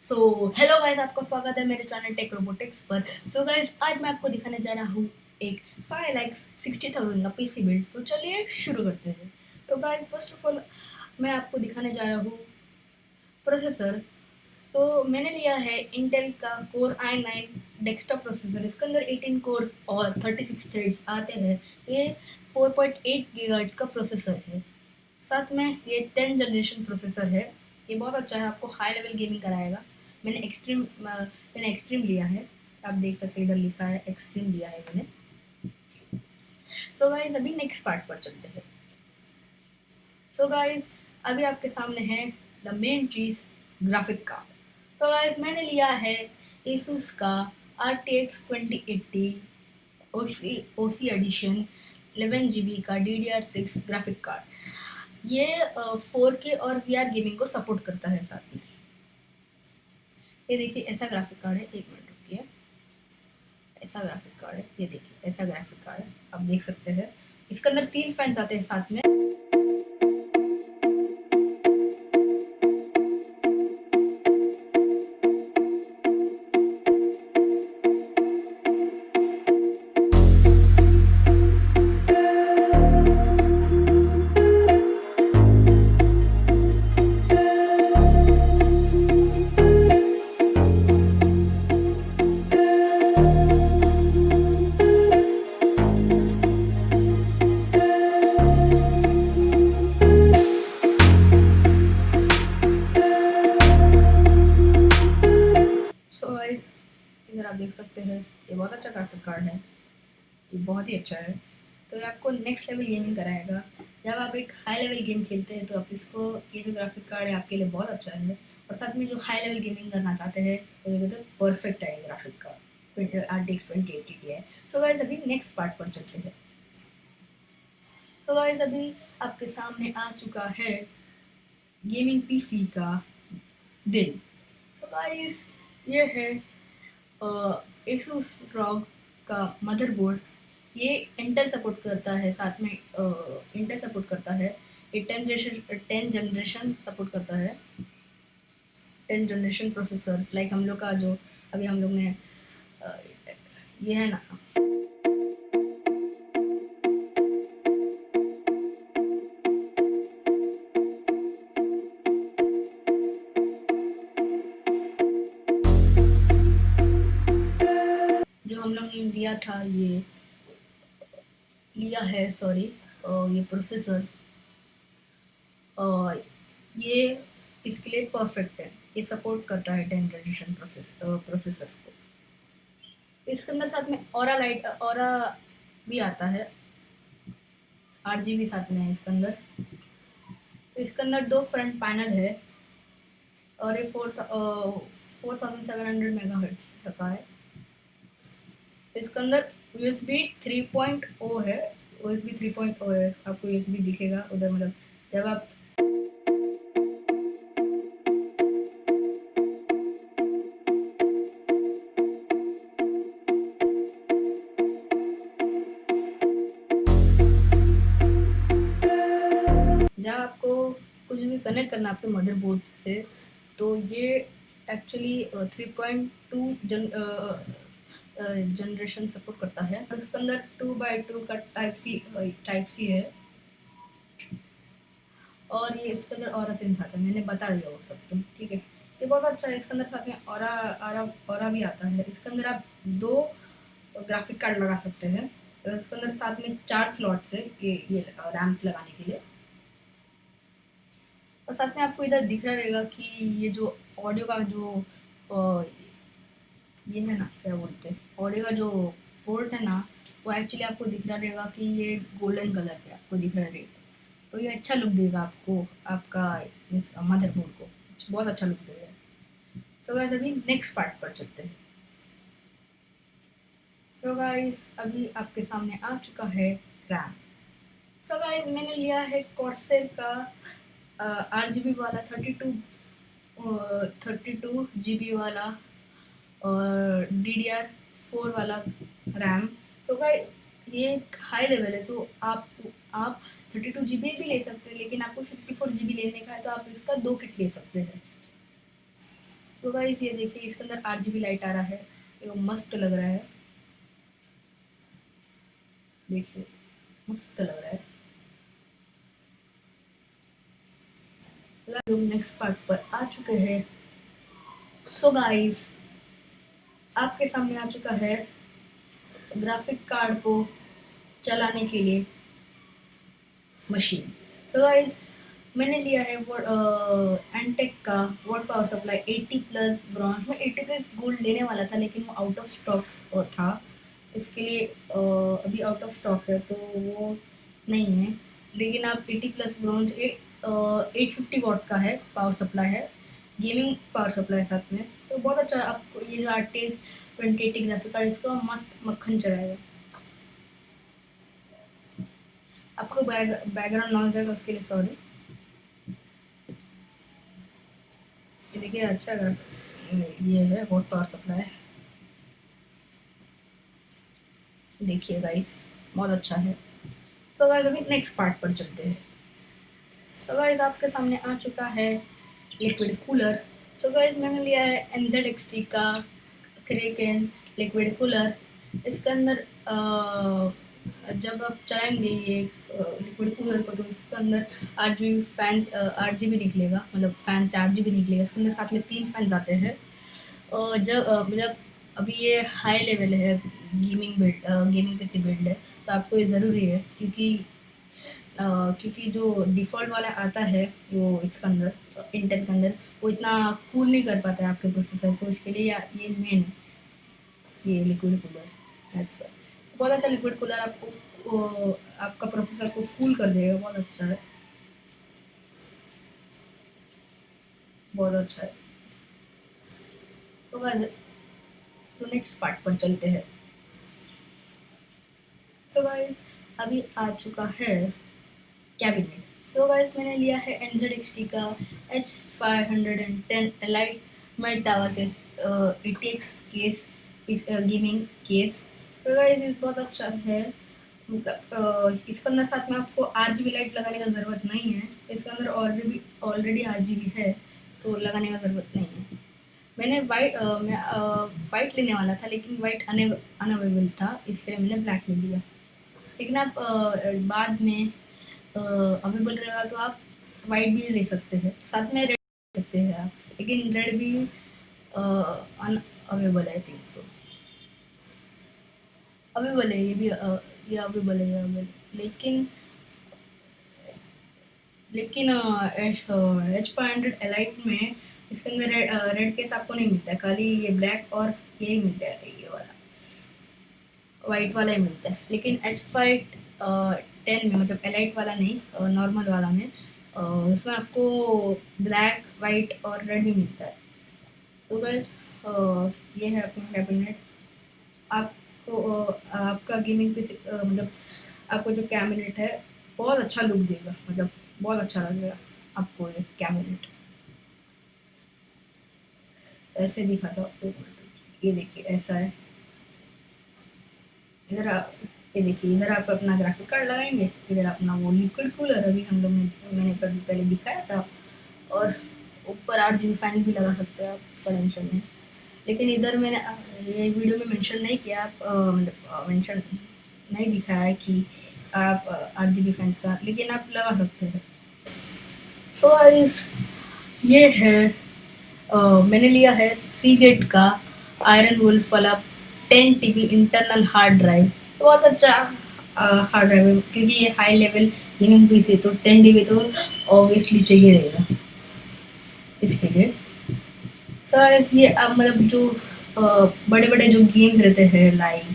So hello guys, आपका स्वागत है मेरे चैनल टेक रोबोटिक्स पर। सो गाइस, आज मैं आपको दिखाने जा रहा हूँ एक 5,60,000 का पीसी बिल्ड। तो चलिए शुरू करते हैं। तो गाइस, फर्स्ट ऑफ ऑल मैं आपको दिखाने जा रहा हूँ प्रोसेसर। तो मैंने लिया है इंटेल का कोर i9 डेस्कटॉप प्रोसेसर। इसके अंदर 18 कोर्स और 36 थ्रेड्स आते हैं। ये 4.8 गीगाहर्ट्ज का प्रोसेसर है। साथ में ये 10 जनरेशन प्रोसेसर है। ये बहुत अच्छा है, आपको हाई लेवल गेमिंग कराएगा। मैंने एक्सट्रीम लिया है। आप देख सकते हैं, इधर लिखा है एक्सट्रीम लिया है मैंने। सो गाइस, अभी नेक्स्ट पार्ट पर चलते हैं। सो गाइस, अभी आपके सामने है द मेन चीज, ग्राफिक कार्ड। तो गाइस, मैंने लिया है Asus का RTX 2080 OC एडिशन 11 GB का DDR6 ग्राफिक कार्ड। ये 4K और VR गेमिंग को सपोर्ट करता है। साथ में ये देखिए, ऐसा ग्राफिक कार्ड है। एक मिनट रुकिए, ऐसा ग्राफिक कार्ड है। ये देखिए, ऐसा ग्राफिक कार्ड है, आप देख सकते हैं। इसके अंदर 3 फैंस आते हैं साथ में। सो गाइस, इधर आप देख सकते हैं, ये बहुत अच्छा ग्राफिक कार्ड है। ये बहुत ही अच्छा है। तो ये आपको नेक्स्ट लेवल गेमिंग कराएगा। जब आप एक हाई लेवल गेम खेलते हैं तो आप इसको, ये जो ग्राफिक कार्ड है आपके लिए बहुत अच्छा है। और साथ में जो हाई लेवल गेमिंग करना चाहते हैं तो परफेक्ट है ये graphic card, RTX 2080 Ti। So guys, अभी नेक्स्ट पार्ट पर चलते हैं। तो गाइस, अभी आपके सामने आ चुका है गेमिंग पीसी का दिल। तो गाइस, ये है Asus ROG का मदरबोर्ड। ये इंटेल सपोर्ट करता है। साथ में इंटेल सपोर्ट करता है। ये 10 जनरेशन सपोर्ट करता है। 10 जनरेशन प्रोसेसर्स, लाइक हम लोग का जो अभी हम लोग ने अ, ये है ना, जो हम लोग ने लिया था, ये लिया है, सॉरी, ये प्रोसेसर, ये इसके लिए परफेक्ट है। ये सपोर्ट करता है 10 जनरेशन प्रोसेसर को। इसके अंदर साथ में ऑरा भी आता है। 8 GB साथ में है इसके अंदर। इसके अंदर 2 फ्रंट पैनल है और ये 4700 मेगाहर्ट्ज का है। इसके अंदर USB 3.0 है। USB 3.0 है, आपको USB दिखेगा उधर, मतलब जब आप जब आपको कुछ भी कनेक्ट करना है आपके मदरबोर्ड से, तो ये एक्चुअली 3.2 जनरेशन सपोर्ट करता है। और इसके अंदर 2x2 का टाइप सी है। और ये इसके अंदर ऑरा सिंस आता है, मैंने बता दिया वो सब तुम, ठीक है। ये बहुत अच्छा है। इसके अंदर साथ में ऑरा भी आता है। इसके अंदर आप 2 ग्राफिक कार्ड लगा सकते हैं। और इसके अंदर साथ में 4 स्लॉट्स है ये रैम्स लगाने के लिए। और साथ में आपको इधर दिख रहा रहेगा कि ये जो ऑडियो का जो अ, ये है ना, क्या बोलते हैं, ऑडियो का जो पोर्ट है ना, वो एक्चुअली आपको दिख रहा रहेगा कि ये गोल्डन कलर पे आपको दिख रहा रहेगा। तो ये अच्छा लुक देगा आपको, आपका इस मदरबोर्ड को बहुत अच्छा लुक देगा। तो गाइस, अभी नेक्स्ट पार्ट पर चलते हैं। तो गाइस, अभी आपके सामने आ चुका है रैम। तो गाइस, मैंने लिया है कॉर्सेर का 8 GB वाला 32 GB वाला और DDR4 वाला रैम। तो गाइस, ये हाई लेवल है, तो आप 32 GB भी ले सकते हैं, लेकिन आपको 64 GB लेने का है तो आप इसका 2 किट ले सकते हैं। तो गाइस ये देखिए इसके अंदर आरजीबी लाइट आ रहा है, ये मस्त लग रहा है, देखिए मस्त लग रहा है। लोग नेक्स्ट पार्ट पर आ चुके हैं। सो गाइस आपके सामने आ चुका है ग्राफिक कार्ड को चलाने के लिए मशीन। सो गाइस मैंने लिया है वो एंटेक का word power supply 80 plus bronze में 80 प्लस गोल्ड लेने वाला था, लेकिन वो आउट ऑफ स्टॉक था, इसके लिए अभी आउट ऑफ स्टॉक है तो वो नहीं है। लेकिन आप 80 प्लस ब्रॉन्ज 850 वॉट का है, पावर सप्लाई है, गेमिंग पावर सप्लाई साथ में, तो बहुत अच्छा है। आपको ये जो RTX 2080 ग्राफिक कार्ड इसको मस्त मक्खन चढ़ाएगा। आपको बैकग्राउंड नॉइज आएगा उसके लिए सॉरी। ये देखिए अच्छा ये है हॉट पावर सप्लाई, देखिए गाइस बहुत अच्छा है। तो गाइस अभी नेक्स्ट पार्ट पर चलते हैं। तो गाइस आपके सामने आ चुका है लिक्विड कूलर। तो गाइस मैंने लिया है NZXT का क्रेकेन लिक्विड कूलर। इसके अंदर जब आप चलाएंगे ये लिक्विड कूलर को तो इसके अंदर RGB निकलेगा, मतलब फैन से RGB निकलेगा। इसके अंदर साथ में 3 फैंस आते हैं। जब मतलब अभी ये हाई लेवल है, गेमिंग पीसी बिल्ड है, तो आपको ये ज़रूरी है क्योंकि जो डिफ़ॉल्ट वाला आता है वो इसके अंदर इंटेल के अंदर वो इतना कूल नहीं कर पाता है आपके प्रोसेसर को, इसके लिए ये मेन ये लिक्विड कूलर बहुत अच्छा लिक्विड कूलर आपको आपका प्रोसेसर को कूल कर देगा, बहुत अच्छा है, बहुत अच्छा है। तो नेक्स्ट पार्ट पर चलते हैं। सो गाइस अभी आ चुका है कैबिनेट। सो गाइस मैंने लिया है NZXT का H510 elite mid tower case ATX case gaming case. तो गाइस ये बहुत अच्छा है, मतलब इसके अंदर साथ में आपको RGB लाइट लगाने का ज़रूरत नहीं है, इसके अंदर ऑलरेडी RGB है तो लगाने का ज़रूरत नहीं है। मैंने वाइट लेने वाला था लेकिन वाइट अनअवेलेबल था, इसलिए मैंने ब्लैक ले लिया। लेकिन आप बाद में अवेलेबल रहेगा तो आप वाइट भी ले सकते हैं, साथ में रेड ले सकते हैं आप, लेकिन रेड भी अनअवेलेबल है, 300 अवेलेबल है, ये भी ये अवेलेबल है, लेकिन H500 एलाइट में इसके अंदर रेड केस आपको नहीं मिलता है, खाली ये ब्लैक और यही मिलता है, ये वाला वाइट वाला ही मिलता है। लेकिन H510 में मतलब एलाइट वाला नहीं, नॉर्मल वाला में इसमें आपको ब्लैक वाइट और रेड भी मिलता है। तो गाइस ये है अपना कैबिनेट। आपको आपका गेमिंग पीसी मतलब आपको जो कैबिनेट है बहुत अच्छा लुक देगा, मतलब बहुत अच्छा लगेगा आपको ये कैबिनेट। ऐसे दिखा था आपको, ये देखिए ऐसा है। इधर ये देखिए, इधर आप अपना ग्राफिक कार्ड लगाएंगे, इधर अपना वो लिक्विड कूलर अभी मैंने पहले दिखाया था, और ऊपर RGB फैन भी लगा सकते हैं आप, इसका टेंशन नहीं। लेकिन इधर मैंने ये वीडियो में मेंशन नहीं किया, आप मतलब मेंशन नहीं दिखाया है कि आप RGB फैंस का, लेकिन आप लगा सकते हैं। सो गाइस ये है मैंने लिया है सीगेट का आयरन वुल्फ वाला 10 TB इंटरनल हार्ड ड्राइव। बहुत अच्छा हार्ड ड्राइव है, क्योंकि ये हाई लेवल गेमिंग पीसी तो 10 TB तो ऑब्वियसली चाहिए रहेगा इसके लिए। तो ये मतलब जो बड़े बड़े जो गेम्स रहते हैं, लाइक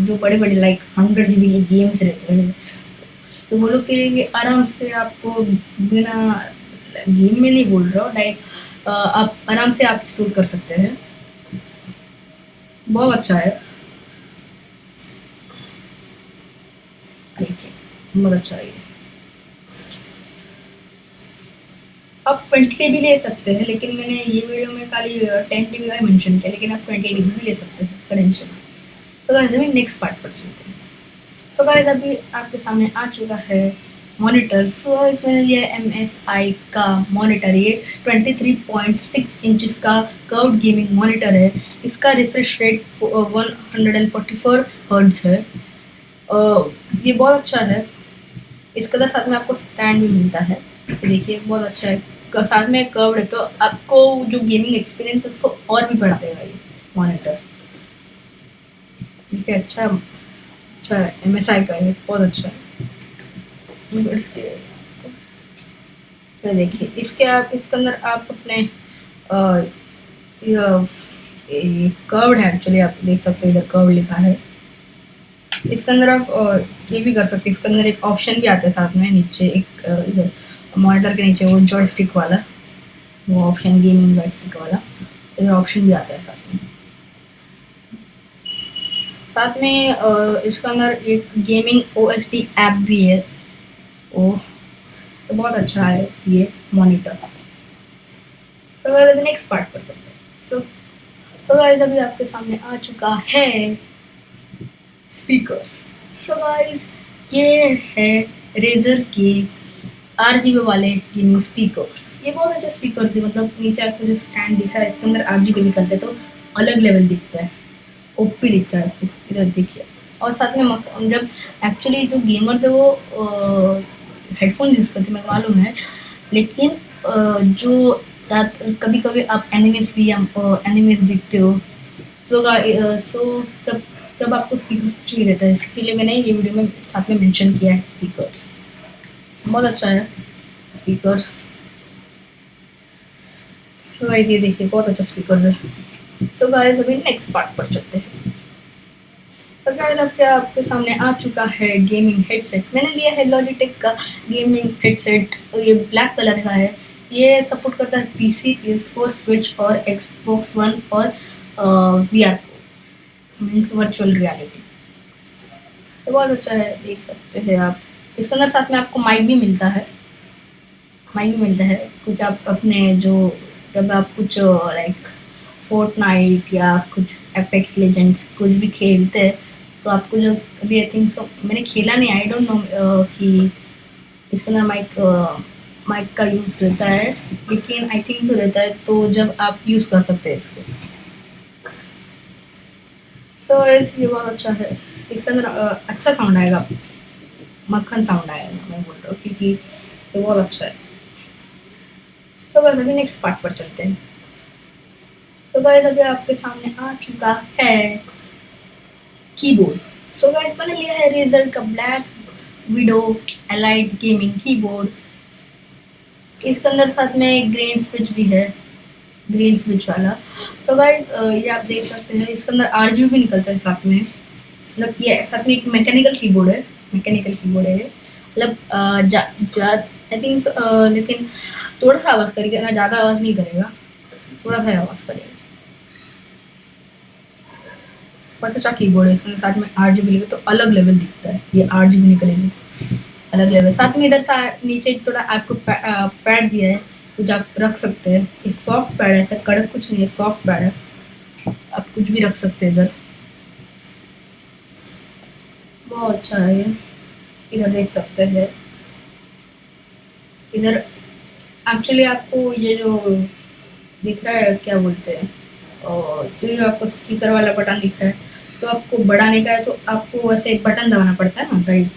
जो बड़े बड़े लाइक 100 GB के गेम्स रहते हैं, तो वो लोग के लिए आराम से आपको बिना गेम में नहीं बोल रहा हूँ, लाइक आप आराम से आप स्टोर कर सकते हैं, बहुत अच्छा है, देखिए बहुत अच्छा है। आप 20 TB ले सकते हैं, लेकिन मैंने ये वीडियो में खाली 10 TB का मेंशन किया, लेकिन आप 20 TB भी ले सकते हैं, इसका टेंशन। तो गाइस अभी नेक्स्ट पार्ट पर चलते हैं। तो गाइस अभी आपके सामने आ चुका है मॉनिटर। सो इसमें ये MSI का मॉनिटर, ये 23.6 इंचज़ का कर्व्ड गेमिंग मॉनिटर है। इसका रिफ्रेश रेट 144 हर्ट्ज है। ये बहुत अच्छा है। इसके अंदर साथ में आपको स्टैंड भी मिलता है, देखिए बहुत अच्छा है। साथ में कर्व्ड है, तो आपको जो गेमिंग एक्सपीरियंस है उसको और भी बढ़ा देगा ये मॉनिटर। देखिए अच्छा अच्छा है, MSI का ये बहुत अच्छा है। तो देखिए इसके अंदर आप अपने कर्व्ड है, एक्चुअली आप देख सकते हैं इधर कर्व लिखा है। इसके अंदर आप ये भी कर सकते हैं, इसके अंदर एक ऑप्शन भी आता है साथ में नीचे, एक इधर मॉनिटर के नीचे वो जॉयस्टिक वाला, वो ऑप्शन गेमिंग जॉयस्टिक वाला, इधर ऑप्शन भी आता है साथ में। इसके अंदर एक गेमिंग OST ऐप भी है। ओ तो बहुत अच्छा है ये मॉनिटर। तो गाइस अभी नेक्स्ट पार्ट पर चलते हैं। सो गाइस अभी आपके सामने आ चुका है स्पीकर्स। सो गाइस ये है रेजर के RGB वाले गेमिंग स्पीकर्स। ये बहुत अच्छे स्पीकर्स है, मतलब नीचे आपको जो स्टैंड दिख रहा है इसके अंदर RGB निकलते तो अलग लेवल दिखता है, ओपी दिखता है आपको, इधर देखिए। और साथ में जब एक्चुअली जो गेमर्स है वो हेडफोन यूज़ करते हैं, मेरे मालूम है, लेकिन जो कभी कभी आप एनिमेस भी एनिमेस देखते हो, सो तब आपको स्पीकर्स चाहिए रहता है। इसके लिए मैंने ये वीडियो में साथ में मेंशन किया है स्पीकर्स। बहुत अच्छा है स्पीकर्स। तो गाइस ये देखिए बहुत अच्छा स्पीकर्स है। सो गाइस अभी नेक्स्ट पार्ट पर चलते हैं। तो गाइस अब क्या आपके सामने आ चुका है गेमिंग हेडसेट। मैंने लिया है लॉजिटेक का गेमिंग हेडसेट, ये ब्लैक कलर का है। ये सपोर्ट करता है PC, PS4, स्विच और Xbox One और VR मीन्स वर्चुअल रियलिटी। तो बहुत अच्छा है, देख सकते हैं आप। इसके अंदर साथ में आपको माइक भी मिलता है, कुछ आप अपने जो जब आप कुछ लाइक फोर्टनाइट या कुछ एपेक्स लेजेंड्स कुछ भी खेलते हैं तो आपको जो अभी आई थिंक सो मैंने खेला नहीं, आई डोंट नो कि इसके अंदर माइक का यूज़ रहता है, लेकिन आई थिंक तो रहता है, तो जब आप यूज़ कर सकते हैं इसको। तो इसलिए बहुत अच्छा है। इसके अंदर अच्छा साउंड आएगा, मक्खन साउंड आएगा, मैं बोल रहा हूँ, क्योंकि ये बहुत अच्छा है। तो बस अभी नेक्स्ट पार्ट पर चलते हैं। तो गाइस अभी आपके सामने आ चुका है कीबोर्ड। सो गाइस मैंने लिया है रेजर का black widow elite gaming keyboard. इसके अंदर साथ में ग्रीन स्विच भी है, ग्रीन स्विच वाला। तो गाइस ये आप देख सकते हैं, इसके अंदर RGB भी निकलता है साथ में, मतलब ये साथ में एक मैकेनिकल कीबोर्ड है, मतलब आई थिंक लेकिन थोड़ा सा आवाज़ करेगा ना, ज़्यादा आवाज़ नहीं करेगा, थोड़ा सा आवाज़ करेगा। बहुत अच्छा कीबोर्ड है, इसके साथ में RGB निकले तो अलग लेवल दिखता है, ये RGB निकलेगी तो अलग लेवल। साथ में इधर नीचे थोड़ा आपको पैड दिया है, कुछ आप रख सकते हैं। ये सॉफ्ट पैड है, ऐसा कड़क कुछ नहीं है, सॉफ्ट पैड है, आप कुछ भी रख सकते हैं इधर। बहुत अच्छा है ये, इधर देख सकते हैं। इधर एक्चुअली आपको ये जो दिख रहा है क्या बोलते हैं, और ये जो आपको स्पीकर वाला बटन दिख रहा है, तो आपको बढ़ाने का है तो आपको वैसे एक बटन दबाना पड़ता है ना, राइट।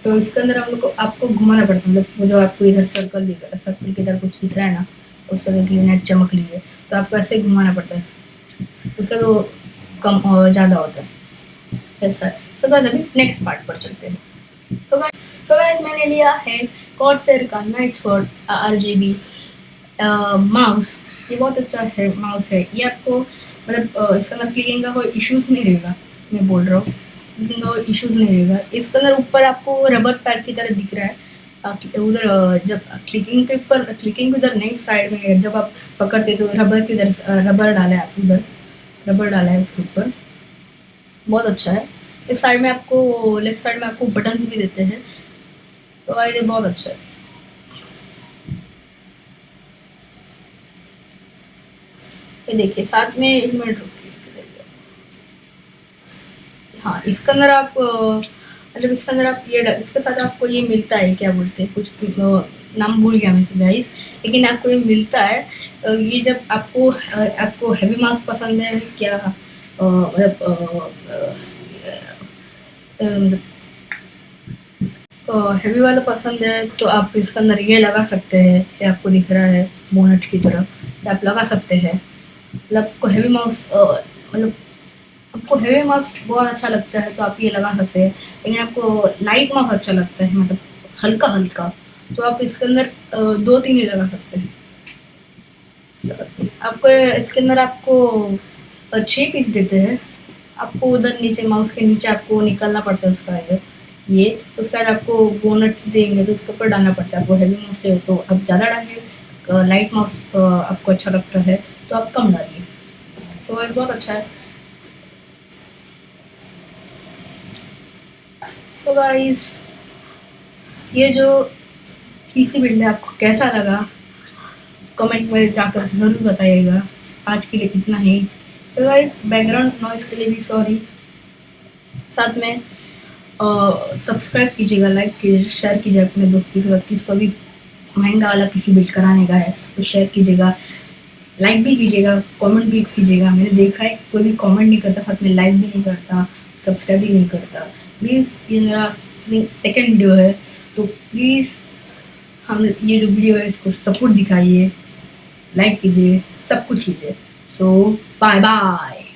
तो इसके अंदर हम लोग को आपको घुमाना पड़ता है, मतलब वो जो आपको इधर सर्कल दिख रहा है, सर्कल के इधर कुछ दिख रहा है ना, उसका देखिए नेट चमक रही है, तो आपको ऐसे घुमाना पड़ता है, उसका तो कम और ज़्यादा होता है ऐसा। तो गाइस अभी नेक्स्ट पार्ट पर चलते हैं। तो गाइस मैंने लिया है कॉर्सर का नाइट स्वॉर्ड RGB माउस। ये बहुत अच्छा है माउस है, ये आपको मतलब इसके अंदर क्लिकिंग का कोई इश्यूज नहीं रहेगा, मैं बोल रहा हूँ क्लिकिंग का कोई इश्यूज नहीं रहेगा। इसके अंदर ऊपर आपको रबर पैड की तरह दिख रहा है, उधर जब क्लिकिंग के उधर नहीं, साइड में जब आप पकड़ते तो रबर के उधर रबर डाला है, आप उधर रबर डाला है उसके ऊपर, बहुत अच्छा है। इस साइड में आपको लेफ्ट साइड में आपको बटन्स भी देते हैं, तो ये बहुत अच्छा है। ये देखिए साथ में, एक मिनट रुकिए, हाँ इसके अंदर आप मतलब इसके अंदर आप ये इसके साथ आपको ये मिलता है, क्या बोलते हैं, कुछ नाम भूल गया मैं गाइस, लेकिन आपको ये मिलता है। ये जब आपको हैवी माउस पसंद है क्या, मतलब हैवी वाला पसंद है तो आप इसके अंदर ये लगा सकते हैं। ये आपको दिख रहा है बोनट की तरह, ये आप लगा सकते हैं। मतलब आपको हैवी माउस मतलब आपको हैवी माउस बहुत अच्छा लगता है तो आप ये लगा सकते हैं, लेकिन आपको लाइट माउस अच्छा लगता है, मतलब हल्का हल्का, तो आप इसके अंदर 2-3 ही लगा सकते हैं। आपको इसके अंदर आपको 6 पीस देते हैं। आपको उधर नीचे माउस के नीचे आपको निकालना पड़ता है उसका ये उसके बाद आपको बोनट्स देंगे तो उसके ऊपर डालना पड़ता है। आपको हैवी माउस चाहिए तो आप ज़्यादा डालिए, लाइट माउस आपको अच्छा लगता है तो आप कम डालिए। तो ये बहुत अच्छा है। तो गाइस, ये जो पीसी बिल्ड है आपको कैसा लगा कमेंट में जाकर ज़रूर बताइएगा। आज के लिए इतना ही। तो गाइस, बैकग्राउंड नॉइज़ के लिए भी सॉरी। साथ में सब्सक्राइब कीजिएगा, लाइक कीजिए, शेयर कीजिए अपने दोस्तों के साथ। किसको भी महंगा वाला पीसी बिल्ड कराने का है तो शेयर कीजिएगा, लाइक भी कीजिएगा, कमेंट भी कीजिएगा। मैंने देखा है कोई भी कमेंट नहीं करता, साथ में लाइक भी नहीं करता, सब्सक्राइब भी नहीं करता। प्लीज़, ये मेरा सेकंड वीडियो है तो प्लीज़ हम ये जो वीडियो है इसको सपोर्ट दिखाइए, लाइक कीजिए, सब कुछ कीजिए। सो बाय बाय।